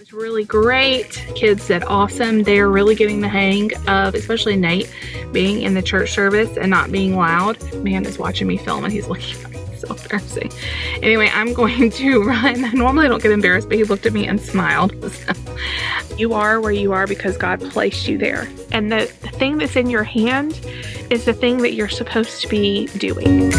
It was really great. Kids did awesome. They are really getting the hang of, especially Nate, being in the church service and not being loud. Man is watching me film and he's looking at me. So embarrassing. Anyway, I'm going to run. Normally I don't get embarrassed, but he looked at me and smiled. So, you are where you are because God placed you there. And the thing that's in your hand is the thing that you're supposed to be doing.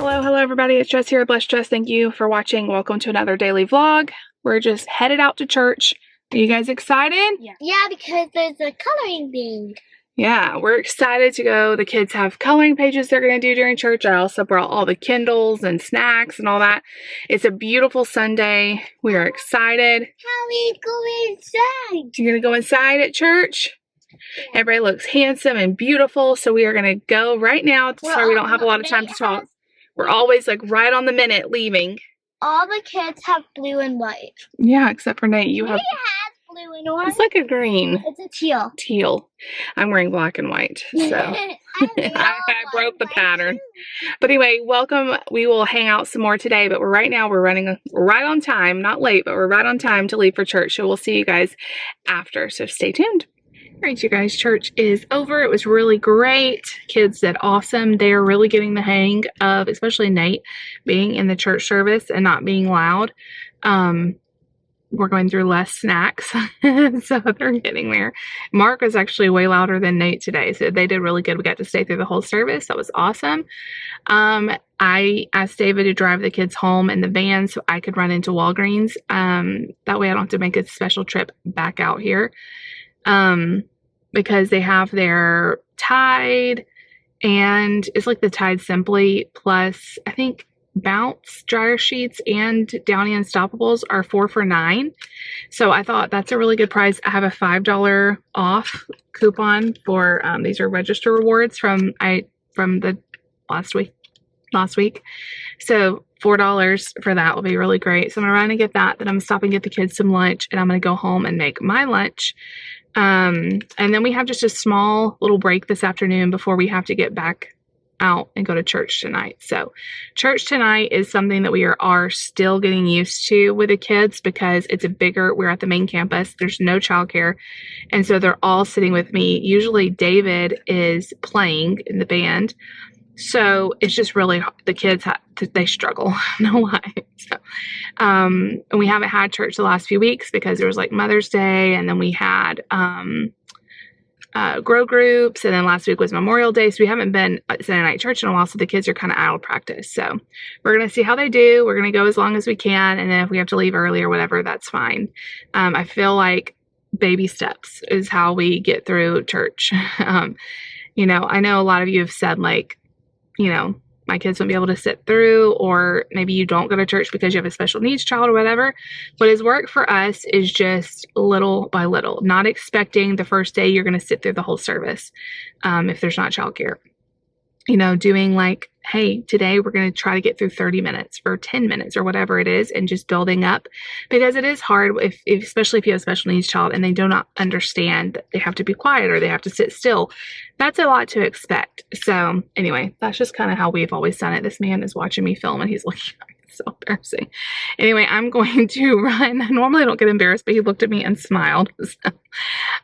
Hello everybody, it's Jess here, Blessed Jess. Thank you for watching. Welcome to another daily vlog. We're just headed out to church. Are you guys excited? Yeah, because there's a coloring thing. Yeah, we're excited to go. The kids have coloring pages they're going to do during church. I also brought all the Kindles and snacks and all that. It's a beautiful Sunday. We are excited. How we go inside? You're going to go inside at church? Yeah. Everybody looks handsome and beautiful, so we are going to go right now. Sorry, we don't have a lot of time to talk. We're always like right on the minute leaving. All the kids have blue and white. Yeah, except for Nate. You have blue and orange. It's like a green. It's a teal. Teal. I'm wearing black and white, so I broke the pattern. But anyway, welcome. We will hang out some more today, but right now we're running right on time. Not late, but we're right on time to leave for church. So we'll see you guys after. So stay tuned. All right, you guys, church is over. It was really great. Kids did awesome. They are really getting the hang of, especially Nate, being in the church service and not being loud. We're going through less snacks, so they're getting there. Mark was actually way louder than Nate today, so they did really good. We got to stay through the whole service. That was awesome. I asked David to drive the kids home in the van so I could run into Walgreens. That way I don't have to make a special trip back out here. Because they have their Tide, and it's like the Tide Simply plus, I think, Bounce dryer sheets and Downy Unstoppables are 4 for $9. So I thought that's a really good price. I have a $5 off coupon for these are register rewards from the last week. So $4 for that will be really great. So I'm gonna run and get that. Then I'm gonna stop and get the kids some lunch, and I'm gonna go home and make my lunch. And then we have just a small little break this afternoon before we have to get back out and go to church tonight. So church tonight is something that we are still getting used to with the kids because we're at the main campus. There's no childcare. And so they're all sitting with me. Usually David is playing in the band. So it's just really, the kids, they struggle. I don't know why. So, and we haven't had church the last few weeks because there was like Mother's Day, and then we had grow groups, and then last week was Memorial Day. So we haven't been at Sunday night church in a while, so the kids are kind of out of practice. So we're going to see how they do. We're going to go as long as we can, and then if we have to leave early or whatever, that's fine. I feel like baby steps is how we get through church. I know a lot of you have said like, my kids won't be able to sit through, or maybe you don't go to church because you have a special needs child or whatever. What has worked for us is just little by little, not expecting the first day you're going to sit through the whole service if there's not childcare. Doing like, hey, today we're going to try to get through 30 minutes or 10 minutes or whatever it is, and just building up, because it is hard, especially if you have a special needs child and they do not understand that they have to be quiet or they have to sit still. That's a lot to expect. So anyway, that's just kind of how we've always done it. This man is watching me film and he's looking at me. So embarrassing. Anyway, I'm going to run. Normally I don't get embarrassed, but he looked at me and smiled. So,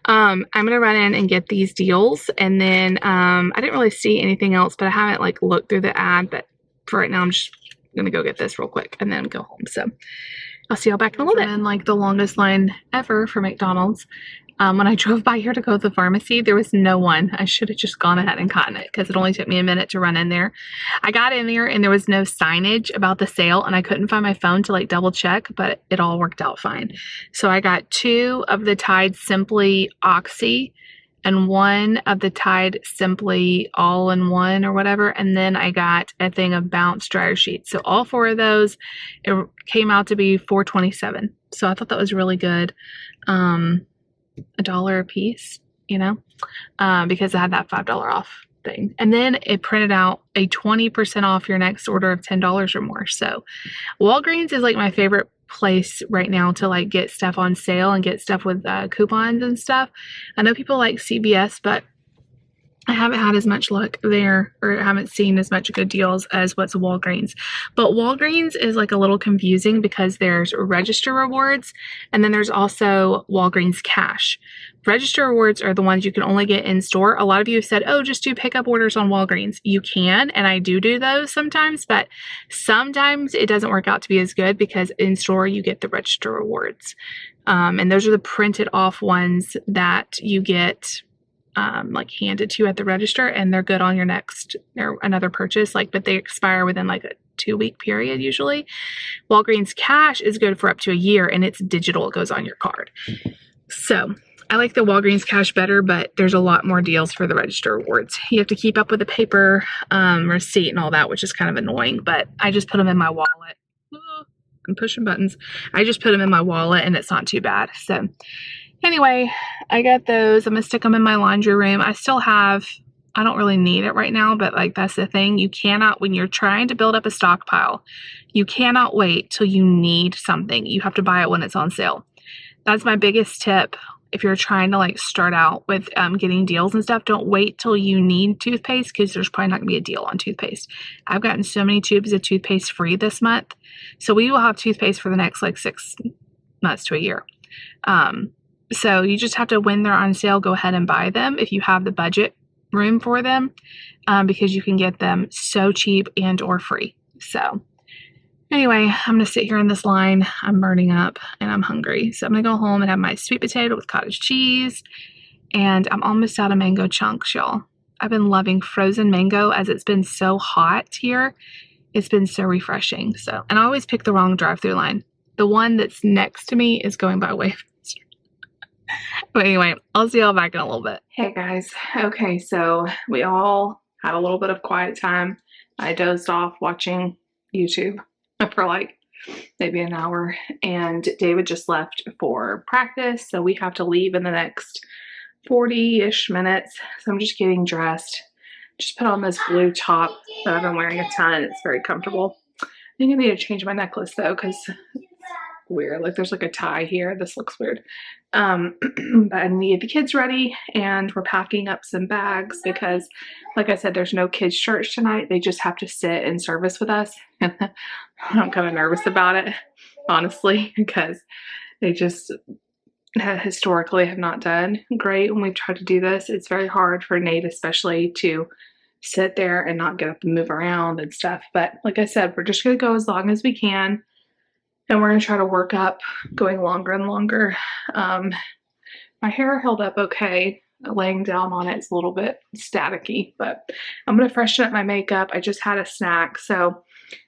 I'm going to run in and get these deals. And then I didn't really see anything else, but I haven't like looked through the ad. But for right now, I'm just going to go get this real quick and then go home. So I'll see y'all back in a little bit. And like the longest line ever for McDonald's. When I drove by here to go to the pharmacy, there was no one. I should have just gone ahead and gotten it because it only took me a minute to run in there. I got in there and there was no signage about the sale, and I couldn't find my phone to like double check, but it all worked out fine. So I got 2 of the Tide Simply Oxy and 1 of the Tide Simply All-in-One or whatever. And then I got a thing of Bounce dryer sheets. So all 4 of those, it came out to be $4.27. So I thought that was really good. $1 a piece, because I had that $5 off thing. And then it printed out a 20% off your next order of $10 or more. So Walgreens is like my favorite place right now to like get stuff on sale and get stuff with coupons and stuff. I know people like CVS, but I haven't had as much luck there, or haven't seen as much good deals as what's Walgreens. But Walgreens is like a little confusing because there's register rewards and then there's also Walgreens cash. Register rewards are the ones you can only get in store. A lot of you have said, oh, just do pickup orders on Walgreens. You can, and I do those sometimes, but sometimes it doesn't work out to be as good because in store you get the register rewards. And those are the printed off ones that you get like handed to you at the register, and they're good on your next or another purchase, like, but they expire within like a 2-week period usually. Walgreens cash is good for up to a year, and it's digital. It goes on your card. So I like the Walgreens cash better, but there's a lot more deals for the register rewards. You have to keep up with the paper receipt and all that, which is kind of annoying, but I just put them in my wallet. I'm pushing buttons. I just put them in my wallet and it's not too bad. So anyway, I got those. I'm going to stick them in my laundry room. I don't really need it right now, but like that's the thing. You cannot, when you're trying to build up a stockpile, you cannot wait till you need something. You have to buy it when it's on sale. That's my biggest tip. If you're trying to like start out with getting deals and stuff, don't wait till you need toothpaste because there's probably not going to be a deal on toothpaste. I've gotten so many tubes of toothpaste free this month. So we will have toothpaste for the next like 6 months to a year. So you just have to, when they're on sale, go ahead and buy them if you have the budget room for them, because you can get them so cheap and or free. So anyway, I'm going to sit here in this line. I'm burning up and I'm hungry. So I'm going to go home and have my sweet potato with cottage cheese. And I'm almost out of mango chunks, y'all. I've been loving frozen mango as it's been so hot here. It's been so refreshing. So, and I always pick the wrong drive-through line. The one that's next to me is going by way faster. But anyway, I'll see y'all back in a little bit. Hey guys. Okay, so we all had a little bit of quiet time. I dozed off watching YouTube for like maybe an hour, and David just left for practice, so we have to leave in the next 40-ish minutes. So I'm just getting dressed. Just put on this blue top that I've been wearing a ton. It's very comfortable. I think I need to change my necklace though, because it's weird. Like there's like a tie here. This looks weird. But I need to get the kids ready, and we're packing up some bags because, like I said, there's no kids' church tonight. They just have to sit in service with us. I'm kind of nervous about it, honestly, because they just historically have not done great when we've tried to do this. It's very hard for Nate especially to sit there and not get up and move around and stuff. But like I said, we're just going to go as long as we can, and we're going to try to work up going longer and longer. My hair held up okay. Laying down on it is a little bit staticky, but I'm going to freshen up my makeup. I just had a snack, so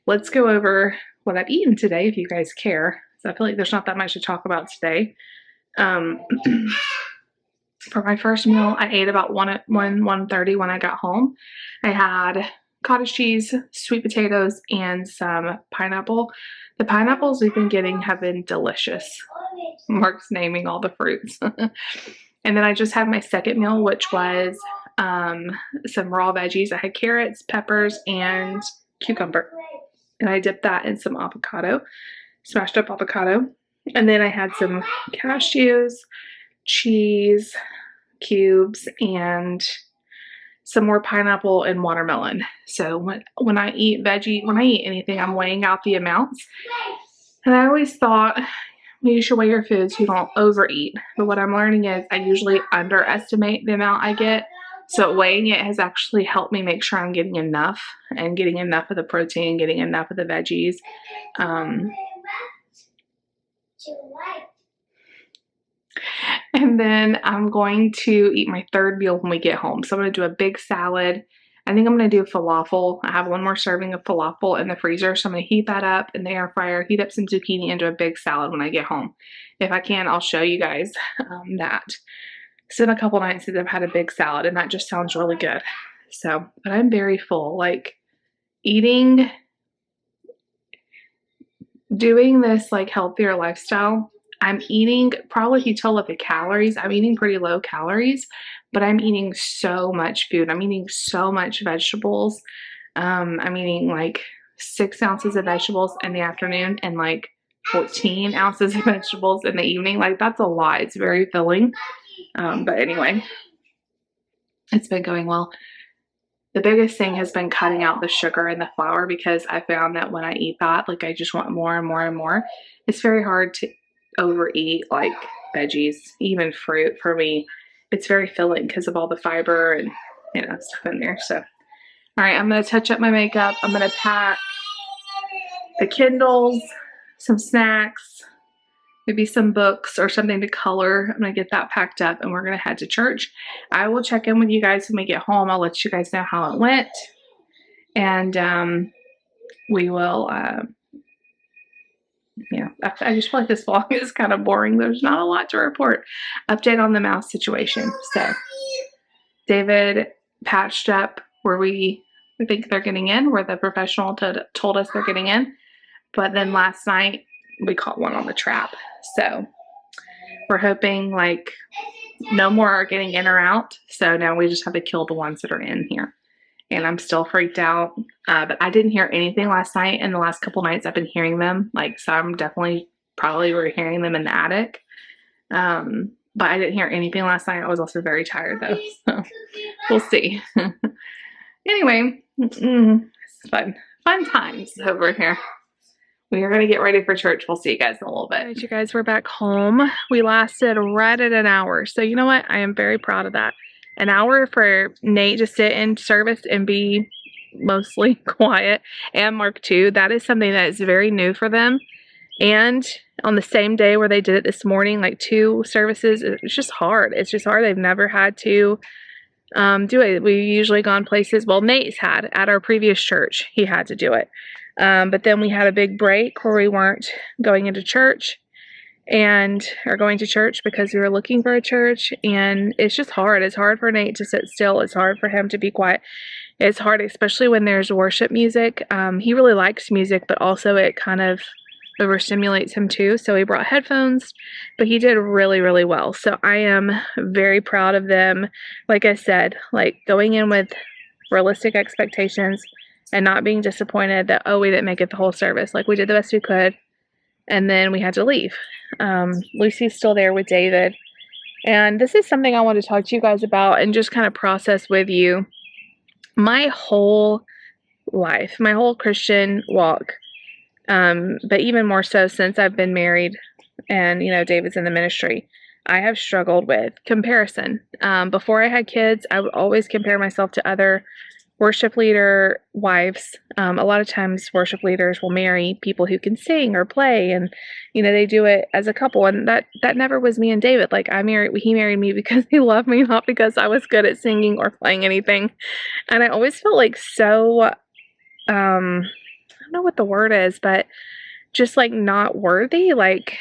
let's go over what I've eaten today if you guys care. So I feel like there's not that much to talk about today. For my first meal, I ate about 1:30 when I got home. I had cottage cheese, sweet potatoes, and some pineapple. The pineapples we've been getting have been delicious. Mark's naming all the fruits. And then I just had my second meal, which was some raw veggies. I had carrots, peppers, and cucumber. And I dipped that in some avocado, smashed up avocado. And then I had some cashews, cheese cubes, and some more pineapple and watermelon. So when I eat anything, I'm weighing out the amounts. And I always thought you should weigh your food so you don't overeat. But what I'm learning is I usually underestimate the amount I get. So weighing it has actually helped me make sure I'm getting enough, and getting enough of the protein, getting enough of the veggies. And then I'm going to eat my third meal when we get home. So I'm going to do a big salad. I think I'm going to do falafel. I have one more serving of falafel in the freezer, so I'm going to heat that up in the air fryer, heat up some zucchini, and do a big salad when I get home. If I can, I'll show you guys that. It's been a couple nights since I've had a big salad, and that just sounds really good. So, but I'm very full. Like doing this like healthier lifestyle, I'm eating, probably if you tell the calories, I'm eating pretty low calories, but I'm eating so much food. I'm eating so much vegetables. I'm eating like 6 ounces of vegetables in the afternoon and like 14 ounces of vegetables in the evening. Like that's a lot. It's very filling. But anyway, It's been going well. The biggest thing has been cutting out the sugar and the flour, because I found that when I eat that, like I just want more and more and more. It's very hard to overeat like veggies, even fruit for me. It's very filling because of all the fiber and stuff in there. So, all right, I'm gonna touch up my makeup. I'm gonna pack the Kindles, some snacks, maybe some books or something to color. I'm gonna get that packed up and we're gonna head to church. I will check in with you guys when we get home. I'll let you guys know how it went. And we will, I just feel like this vlog is kind of boring. There's not a lot to report. Update on the mouse situation. So David patched up where we think they're getting in, where the professional told us they're getting in. But then last night we caught one on the trap. So we're hoping like no more are getting in or out. So now we just have to kill the ones that are in here. And I'm still freaked out. But I didn't hear anything last night. And the last couple nights I've been hearing them. Like, so I'm definitely probably were hearing them in the attic. But I didn't hear anything last night. I was also very tired though. So we'll see. Anyway, it's fun. Fun times over here. We are going to get ready for church. We'll see you guys in a little bit. All right, you guys, we're back home. We lasted right at an hour. So you know what? I am very proud of that. An hour for Nate to sit in service and be mostly quiet, and Mark too. That is something that is very new for them. And on the same day where they did it this morning, like 2 services, it's just hard. It's just hard. They've never had to do it. We've usually gone places. Well, Nate's had at our previous church. He had to do it. But then we had a big break where we weren't going into church or going to church because we were looking for a church. And it's just hard. It's hard for Nate to sit still. It's hard for him to be quiet. It's hard, especially when there's worship music. He really likes music, but also it kind of overstimulates him too. So he brought headphones, but he did really, really well. So I am very proud of them. Like I said, like going in with realistic expectations and not being disappointed that, oh, we didn't make it the whole service. Like we did the best we could. And then we had to leave. Lucy's still there with David. And this is something I want to talk to you guys about and just kind of process with you. My whole life, my whole Christian walk, but even more so since I've been married and, David's in the ministry, I have struggled with comparison. Before I had kids, I would always compare myself to other worship leader wives. A lot of times worship leaders will marry people who can sing or play, and they do it as a couple, and that never was me and David. Like he married me because he loved me, not because I was good at singing or playing anything. And I always felt like so I don't know what the word is, but just like not worthy, like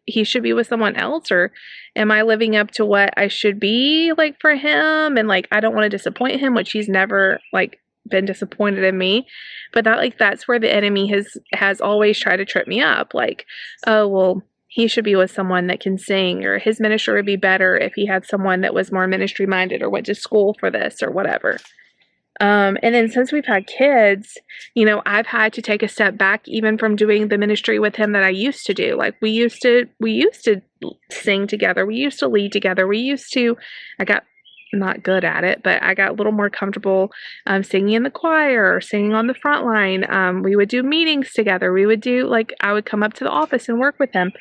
he should be with someone else, or am I living up to what I should be like for him? And like, I don't want to disappoint him, which he's never like been disappointed in me. But that's where the enemy has always tried to trip me up. Like, oh, well, he should be with someone that can sing, or his ministry would be better if he had someone that was more ministry minded or went to school for this or whatever. And then since we've had kids, I've had to take a step back even from doing the ministry with him that I used to do. Like we used to sing together. We used to lead together. I got not good at it, but I got a little more comfortable singing in the choir or singing on the front line. We would do meetings together. We would I would come up to the office and work with him.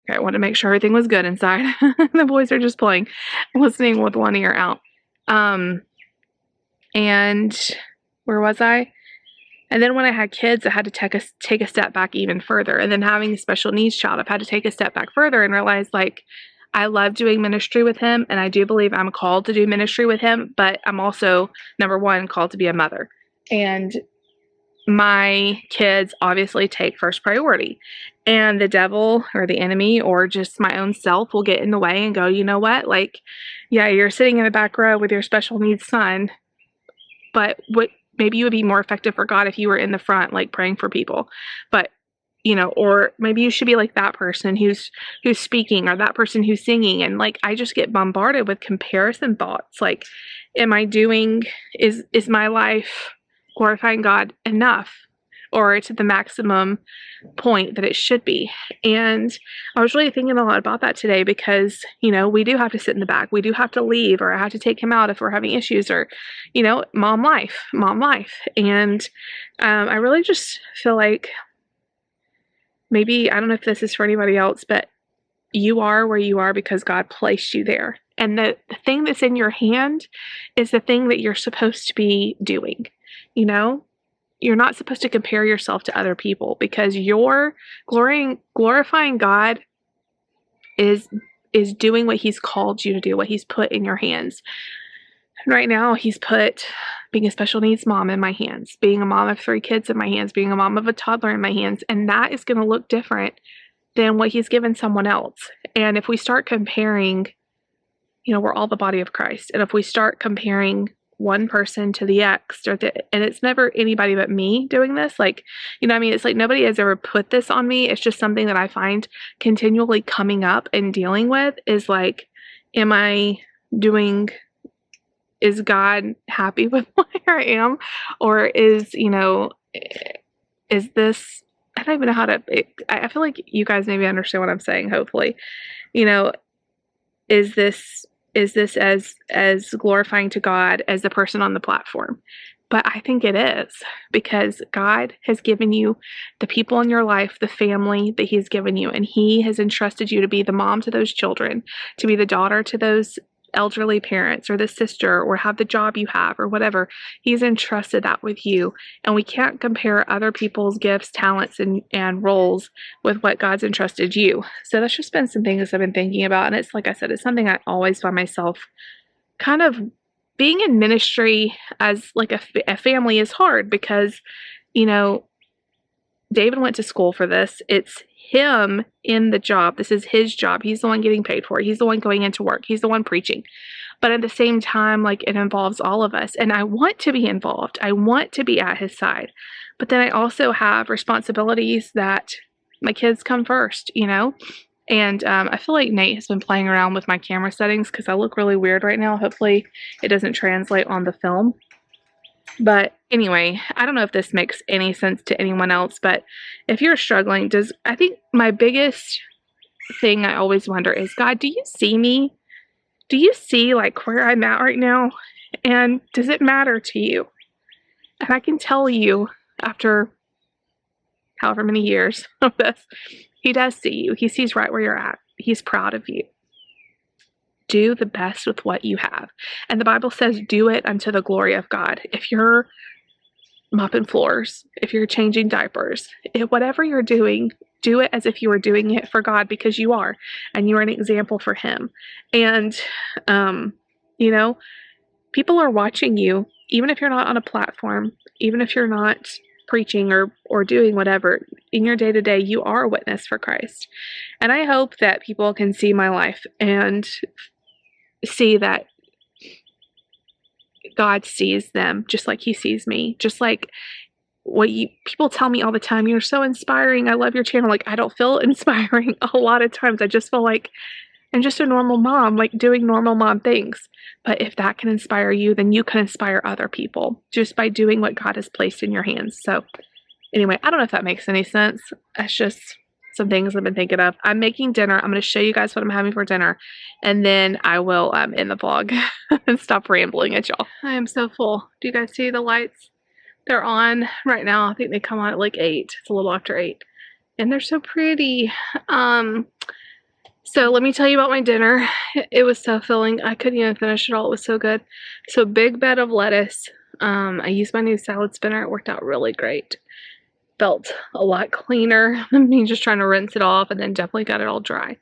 Okay, I wanted to make sure everything was good inside. The boys are just playing, listening with one ear out. And where was I? And then when I had kids, I had to take a step back even further. And then having a special needs child, I've had to take a step back further and realize I love doing ministry with him. And I do believe I'm called to do ministry with him, but I'm also, number one, called to be a mother. And my kids obviously take first priority. And the devil or the enemy or just my own self will get in the way and go, you know what? Yeah, you're sitting in the back row with your special needs son. But maybe you would be more effective for God if you were in the front, praying for people. But, or maybe you should be like that person who's speaking, or that person who's singing. And I just get bombarded with comparison thoughts. Is my life glorifying God enough? or to the maximum point that it should be. And I was really thinking a lot about that today because, we do have to sit in the back. We do have to leave, or I have to take him out if we're having issues, or, mom life. And I really just feel like maybe, I don't know if this is for anybody else, but you are where you are because God placed you there. And the thing that's in your hand is the thing that you're supposed to be doing. You're not supposed to compare yourself to other people, because your glorifying God is doing what he's called you to do, what he's put in your hands. And right now he's put being a special needs mom in my hands, being a mom of 3 kids in my hands, being a mom of a toddler in my hands. And that is going to look different than what he's given someone else. And if we start comparing, we're all the body of Christ. And if we start comparing one person to the next, and it's never anybody but me doing this, it's like nobody has ever put this on me. It's just something that I find continually coming up and dealing with, is like, is God happy with where I am? Or is this, I don't even know how to, I feel like you guys maybe understand what I'm saying, hopefully. Is this as glorifying to God as the person on the platform? But I think it is, because God has given you the people in your life, the family that he's given you, and he has entrusted you to be the mom to those children, to be the daughter to those elderly parents, or the sister, or have the job you have, or whatever. He's entrusted that with you, and we can't compare other people's gifts, talents, and roles with what God's entrusted you. So that's just been some things I've been thinking about, and it's, like I said, it's something I always find myself kind of being in ministry as like a family is hard, because David went to school for this. It's him in the job. This is his job. He's the one getting paid for it. He's the one going into work. He's the one preaching. But at the same time, like, it involves all of us. And I want to be involved. I want to be at his side. But then I also have responsibilities that my kids come first, And I feel like Nate has been playing around with my camera settings because I look really weird right now. Hopefully it doesn't translate on the film. But anyway, I don't know if this makes any sense to anyone else, but if you're struggling, I think my biggest thing I always wonder is, God, do you see me? Do you see like where I'm at right now? And does it matter to you? And I can tell you, after however many years of this, he does see you. He sees right where you're at. He's proud of you. Do the best with what you have. And the Bible says, do it unto the glory of God. If you're mopping floors, if you're changing diapers, whatever you're doing, do it as if you were doing it for God, because you are, and you are an example for him. And, people are watching you, even if you're not on a platform, even if you're not preaching or doing whatever, in your day-to-day, you are a witness for Christ. And I hope that people can see my life and see that God sees them just like he sees me. Just like people tell me all the time, you're so inspiring, I love your channel. Like, I don't feel inspiring a lot of times. I just feel like I'm just a normal mom, like doing normal mom things. But if that can inspire you, then you can inspire other people just by doing what God has placed in your hands. So anyway, I don't know if that makes any sense. That's just some things I've been thinking of. I'm making dinner. I'm going to show you guys what I'm having for dinner, and then I will end the vlog and stop rambling at y'all. I am so full. Do you guys see the lights? They're on right now. I think they come on at like 8. It's a little after 8. And they're so pretty. So let me tell you about my dinner. It was so filling. I couldn't even finish it all. It was so good. So big bed of lettuce. I used my new salad spinner. It worked out really great. Felt a lot cleaner than me just trying to rinse it off, and then definitely got it all dry.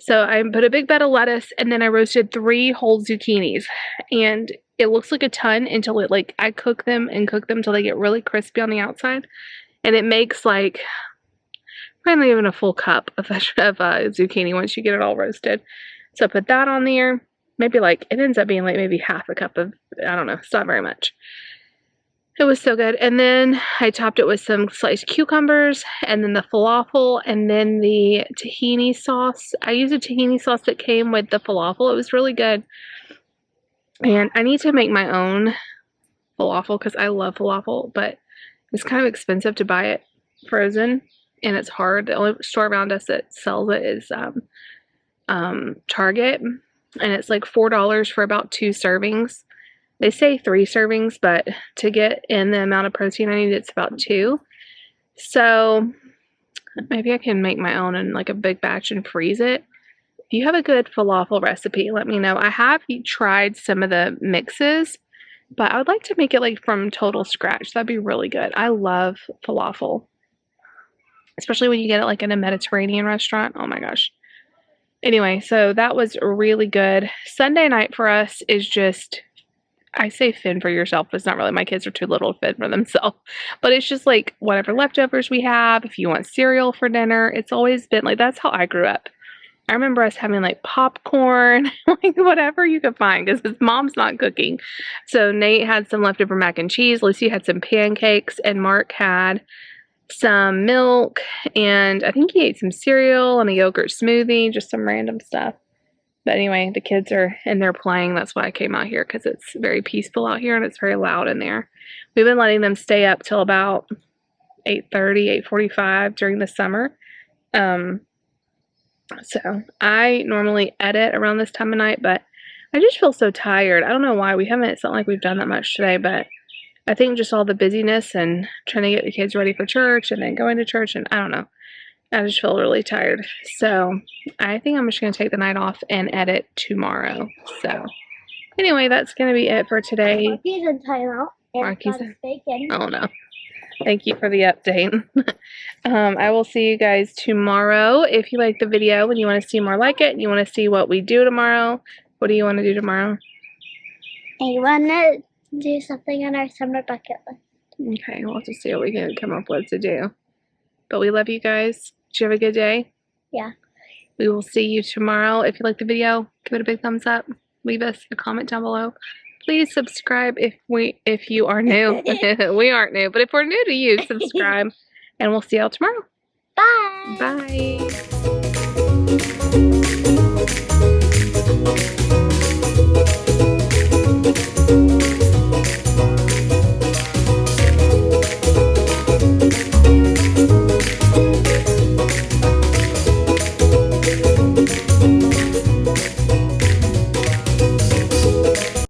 So I put a big bed of lettuce, and then I roasted 3 whole zucchinis. And it looks like a ton until I cook them until they get really crispy on the outside. And it makes like probably even a full cup of zucchini once you get it all roasted. So I put that on there. Maybe it ends up being maybe half a cup of, I don't know, it's not very much. It was so good. And then I topped it with some sliced cucumbers, and then the falafel, and then the tahini sauce. I used a tahini sauce that came with the falafel. It was really good. And I need to make my own falafel because I love falafel, but It's kind of expensive to buy it frozen, and it's hard. The only store around us that sells it is Target, and it's like $4 for about 2 servings. They say 3 servings, but to get in the amount of protein I need, it's about 2. So maybe I can make my own in like a big batch and freeze it. If you have a good falafel recipe, let me know. I have tried some of the mixes, but I would like to make it like from total scratch. That'd be really good. I love falafel, especially when you get it like in a Mediterranean restaurant. Oh my gosh. Anyway, so that was really good. Sunday night for us is just, I say fend for yourself. It's not really, my kids are too little to fend for themselves. But it's just like whatever leftovers we have. If you want cereal for dinner, it's always been like, that's how I grew up. I remember us having like popcorn, like whatever you could find, because his mom's not cooking. So Nate had some leftover mac and cheese. Lucy had some pancakes, and Mark had some milk, and I think he ate some cereal and a yogurt smoothie, just some random stuff. But anyway, the kids are in there playing. That's why I came out here, because it's very peaceful out here and it's very loud in there. We've been letting them stay up till about 8:30, 8:45 during the summer. So I normally edit around this time of night, but I just feel so tired. I don't know why. It's not like we've done that much today, but I think just all the busyness and trying to get the kids ready for church and then going to church, and I don't know. I just feel really tired. So I think I'm just going to take the night off and edit tomorrow. So anyway, that's going to be it for today. Marky's in timeout. Marky's in bacon. Oh no. Thank you for the update. I will see you guys tomorrow. If you like the video and you want to see more like it and you want to see what we do tomorrow, what do you want to do tomorrow? I want to do something on our summer bucket list. Okay, we'll have to see what we can come up with to do. But we love you guys. Did you have a good day? Yeah. We will see you tomorrow. If you like the video, give it a big thumbs up. Leave us a comment down below. Please subscribe if you are new. We aren't new, but if we're new to you, subscribe. And we'll see y'all tomorrow. Bye. Bye.